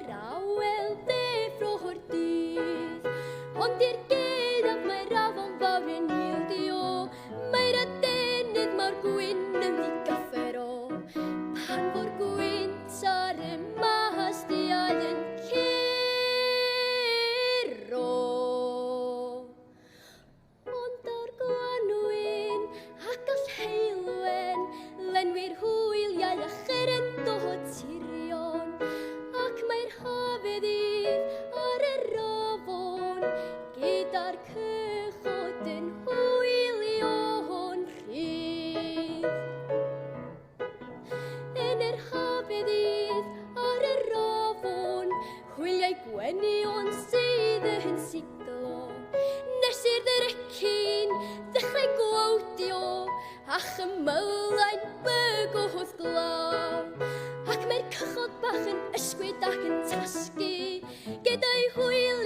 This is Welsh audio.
rawel dde ffro'r dydd. Ond i'r geddaf mae'r afon fawr yn ildio, mae'r adenydd mawr gwyn yn ddigaffero. Pan fo'r gwynt ar y mastiau yn curo. Ond o'r gwanwyn ac all heilwen, lenwi'r hwyliau a chyr yn dod tirion, ac mae'r hafeddydd ar y rofon, gyda'r cychod yn hwylio'n rhydd. Yn yr hafeddydd ar y rofon, hwyliau gwenion sydd yn siglo, nes i'r ddyrecyn dechrau gwawdio, a chymylaen bygodd glaw. Ac mae'r cychod bach yn ysgwyd ac yn tasgu, gyda'i hwyl